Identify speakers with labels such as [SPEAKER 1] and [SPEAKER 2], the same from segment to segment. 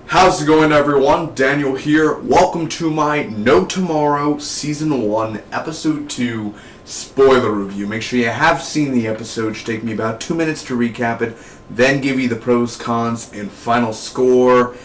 [SPEAKER 1] How's it going, everyone? Daniel here. Welcome to my No Tomorrow Season 1, Episode 2 spoiler review. Make sure you have seen the episode. It should take me about 2 minutes to recap it, then give you the pros, cons, and final score.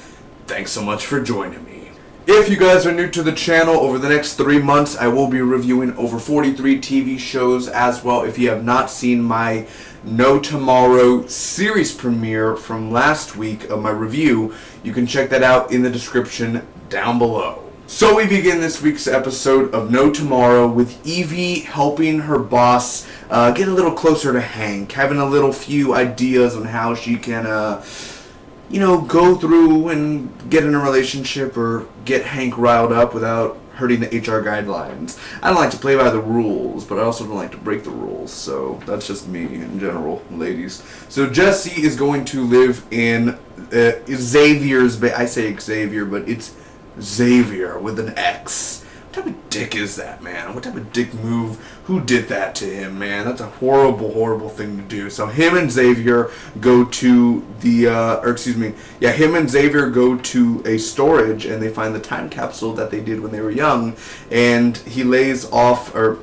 [SPEAKER 1] Thanks so much for joining me. If you guys are new to the channel, over the next 3 months, I will be reviewing over 43 TV shows as well. If you have not seen my No Tomorrow series premiere from last week of my review, you can check that out in the description down below. So we begin this week's episode of No Tomorrow with Evie helping her boss get a little closer to Hank, having a little few ideas on how she can go through and get in a relationship or get Hank riled up without hurting the HR guidelines. I don't like to play by the rules, but I also don't like to break the rules, so that's just me in general, ladies. So Jesse is going to live in Xavier's, I say Xavier, but it's Xavier with an X. What type of dick is that, man? What type of dick move? Who did that to him, man? That's a horrible, horrible thing to do. So him and Xavier go to him and Xavier go to a storage and they find the time capsule that they did when they were young, and he lays off her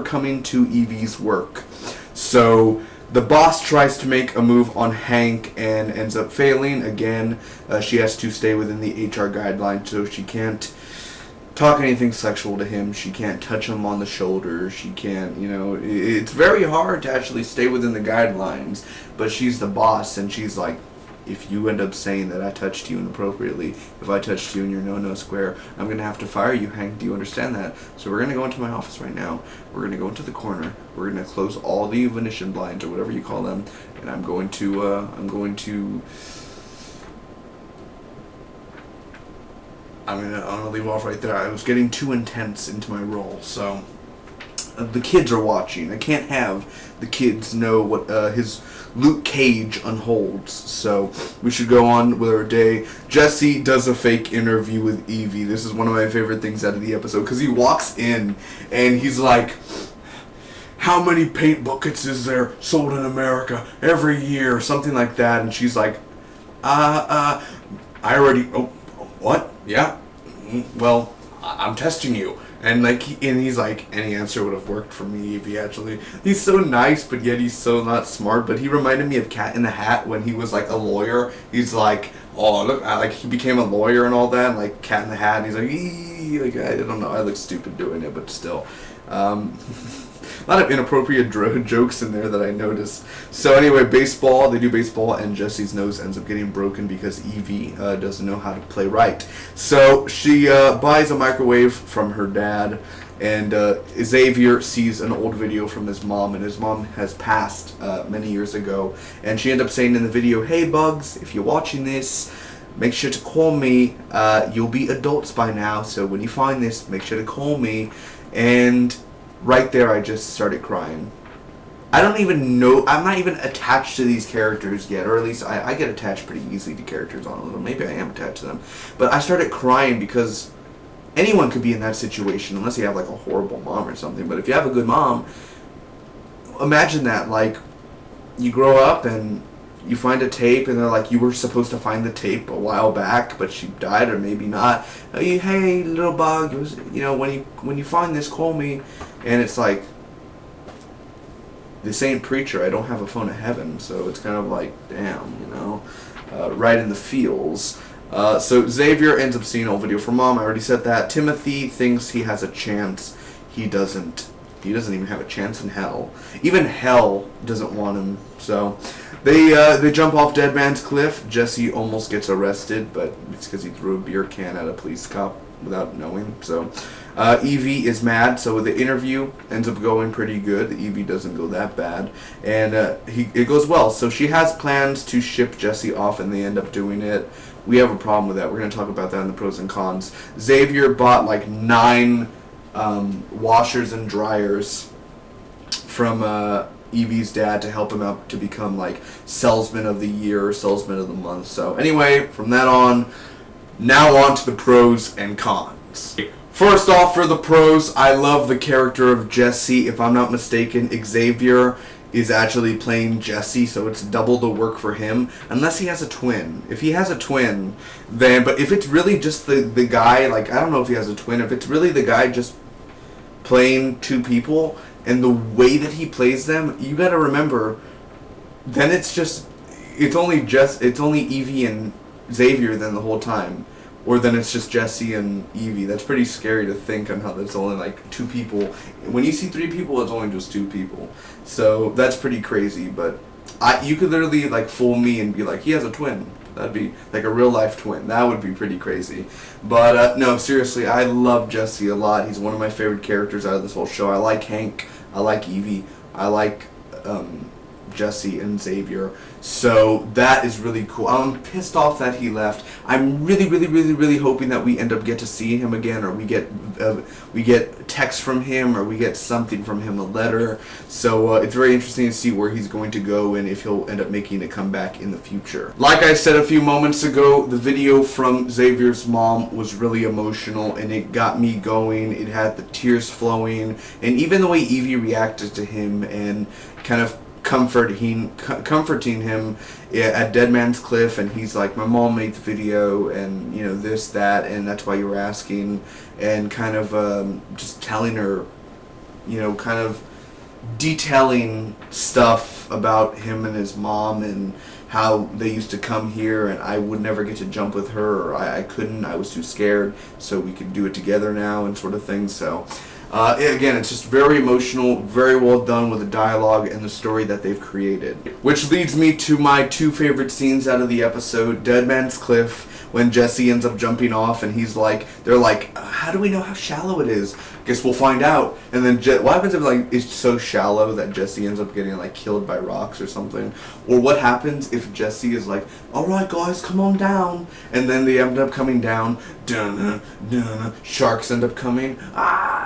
[SPEAKER 1] coming to Evie's work. So the boss tries to make a move on Hank and ends up failing. Again, she has to stay within the HR guidelines, so she can't talk anything sexual to him. She can't touch him on the shoulder. She can't, it's very hard to actually stay within the guidelines. But she's the boss, and she's like, if you end up saying that I touched you inappropriately, if I touched you in your no-no square, I'm going to have to fire you, Hank. Do you understand that? So we're going to go into my office right now. We're going to go into the corner. We're going to close all the Venetian blinds, or whatever you call them. And I'm going to leave off right there. I was getting too intense into my role, so the kids are watching. I can't have the kids know what his Luke Cage unholds, so we should go on with our day. Jesse does a fake interview with Evie. This is one of my favorite things out of the episode, because he walks in and he's like, how many paint buckets is there sold in America every year, something like that, and she's like, what? Yeah. Well, I'm testing you. And he's like, any answer would have worked for me if he actually. He's so nice, but yet he's so not smart. But he reminded me of Cat in the Hat when he was like a lawyer. He's like, oh look, he became a lawyer and all that, and, like Cat in the Hat. And he's like, I don't know, I look stupid doing it, but still. A lot of inappropriate jokes in there that I noticed. So anyway, baseball, they do baseball, and Jesse's nose ends up getting broken because Evie doesn't know how to play right. So she buys a microwave from her dad, and Xavier sees an old video from his mom, and his mom has passed many years ago. And she ended up saying in the video, hey Bugs, if you're watching this, make sure to call me. You'll be adults by now, so when you find this, make sure to call me. And right there, I just started crying. I don't even know, I'm not even attached to these characters yet, or at least I get attached pretty easily to characters on a little. Maybe I am attached to them. But I started crying because anyone could be in that situation, unless you have like a horrible mom or something. But if you have a good mom, imagine that, like, you grow up and you find a tape, and they're like, you were supposed to find the tape a while back, but she died, or maybe not. Hey, little bug, it was, when you find this, call me. And it's like, this ain't Preacher. I don't have a phone to heaven, so it's kind of like, damn, right in the feels. So Xavier ends up seeing an old video from mom. I already said that. Timothy thinks he has a chance. He doesn't. He doesn't even have a chance in hell. Even hell doesn't want him. So they jump off Dead Man's Cliff. Jesse almost gets arrested, but it's because he threw a beer can at a police cop without knowing. So Evie is mad. So the interview ends up going pretty good. Evie doesn't go that bad, and it goes well. So she has plans to ship Jesse off, and they end up doing it. We have a problem with that. We're going to talk about that in the pros and cons. Xavier bought like 9 washers and dryers from Evie's dad to help him out to become like salesman of the year or salesman of the month. So anyway, from that on, now on to the pros and cons. First off, for the pros, I love the character of Jesse. If I'm not mistaken, Xavier is actually playing Jesse, so it's double the work for him, unless he has a twin. If he has a twin, then, but if it's really just the guy, like, I don't know if he has a twin, if it's really the guy just playing two people, and the way that he plays them, you gotta remember, then it's only Evie and Xavier then the whole time. Or then it's just Jesse and Evie. That's pretty scary to think on how there's only like two people. When you see three people, it's only just two people. So that's pretty crazy. But you could literally like fool me and be like, he has a twin. That'd be like a real life twin. That would be pretty crazy. But no, seriously, I love Jesse a lot. He's one of my favorite characters out of this whole show. I like Hank. I like Evie. I like Jesse and Xavier. So that is really cool. I'm pissed off that he left. I'm really hoping that we end up get to see him again, or we get text from him, or we get something from him, a letter. So it's very interesting to see where he's going to go and if he'll end up making a comeback in the future. Like I said a few moments ago, the video from Xavier's mom was really emotional and it got me going. It had the tears flowing, and even the way Evie reacted to him and kind of comforting him at Dead Man's Cliff, and he's like, my mom made the video, and you know, this, that, and that's why you were asking, and kind of just telling her, you know, kind of detailing stuff about him and his mom and how they used to come here and I would never get to jump with her, or I couldn't, I was too scared, so we could do it together now, and sort of thing. So again, it's just very emotional, very well done with the dialogue and the story that they've created. Which leads me to my two favorite scenes out of the episode. Dead Man's Cliff, when Jesse ends up jumping off and he's like, they're like, how do we know how shallow it is? Guess we'll find out. And then what happens if like it's so shallow that Jesse ends up getting like killed by rocks or something? Or what happens if Jesse is like, alright guys, come on down, and then they end up coming down, sharks end up coming,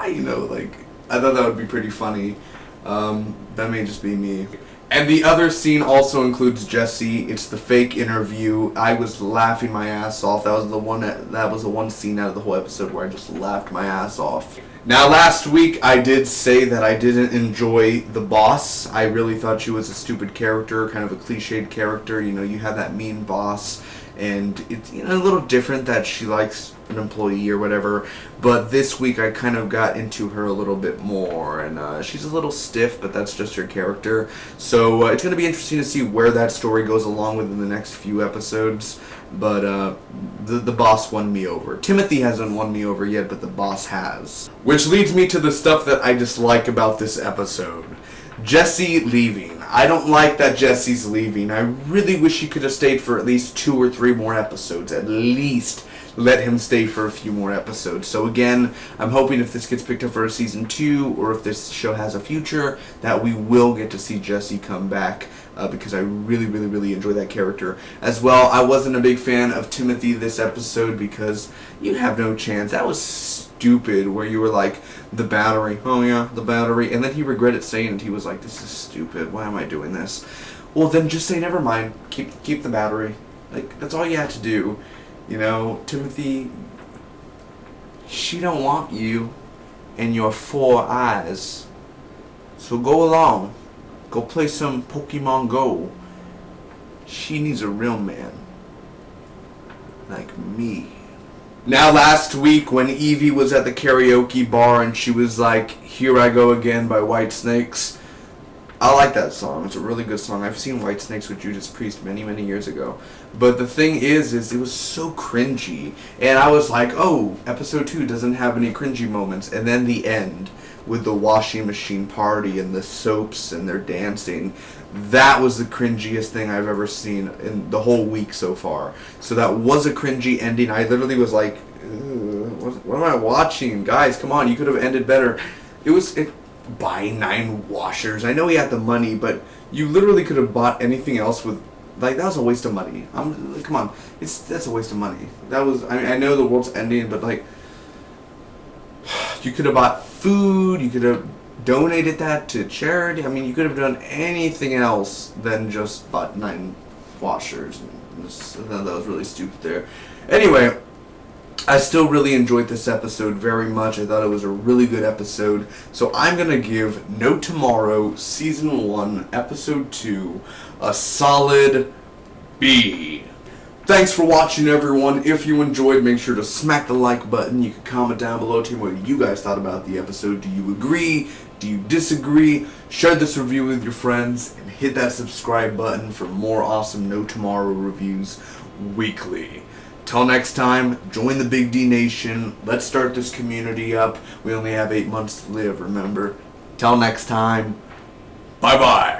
[SPEAKER 1] you know, like, I thought that would be pretty funny. That may just be me. And the other scene also includes Jesse. It's the fake interview. I was laughing my ass off. That was the one scene out of the whole episode where I just laughed my ass off. Now, last week I did say that I didn't enjoy the boss. I really thought she was a stupid character, kind of a cliched character. You know, you have that mean boss, and it's, you know, a little different that she likes an employee or whatever. But this week I kind of got into her a little bit more, and she's a little stiff, but that's just her character. So it's going to be interesting to see where that story goes along within the next few episodes. But the boss won me over. Timothy hasn't won me over yet, but the boss has. Which leads me to the stuff that I dislike about this episode. Jesse leaving. I don't like that Jesse's leaving. I really wish he could have stayed for at least 2 or 3 more episodes. At least let him stay for a few more episodes. So again, I'm hoping if this gets picked up for a season 2, or if this show has a future, that we will get to see Jesse come back, because I really enjoy that character. As well, I wasn't a big fan of Timothy this episode because you have no chance. That was stupid, where you were like, the battery, oh yeah, the battery, and then he regretted saying it. He was like, this is stupid, why am I doing this? Well, then just say never mind, keep the battery. Like, that's all you had to do. You know, Timothy, she don't want you and your 4 eyes. So go along. Go play some Pokemon Go. She needs a real man. Like me. Now, last week when Evie was at the karaoke bar and she was like, Here I Go Again by Whitesnakes, I like that song. It's a really good song. I've seen Whitesnakes with Judas Priest many years ago. But the thing is it was so cringy. And I was like, oh, episode 2 doesn't have any cringy moments. And then the end with the washing machine party and the soaps and their dancing. That was the cringiest thing I've ever seen in the whole week so far. So that was a cringy ending. I literally was like, what am I watching? Guys, come on, you could have ended better. Buying 9 washers. I know he had the money, but you literally could have bought anything else with, like, that was a waste of money. Come on, that's a waste of money. That was, I know the world's ending, but like, you could have bought food, you could have donated that to charity. I mean, you could have done anything else than just bought 9 washers. That was really stupid there. Anyway, I still really enjoyed this episode very much. I thought it was a really good episode. So I'm going to give No Tomorrow Season 1, Episode 2 a solid B. Thanks for watching, everyone. If you enjoyed, make sure to smack the like button. You can comment down below, tell me what you guys thought about the episode. Do you agree? Do you disagree? Share this review with your friends and hit that subscribe button for more awesome No Tomorrow reviews weekly. Till next time, join the Big D Nation. Let's start this community up. We only have 8 months to live, remember? Till next time, bye-bye.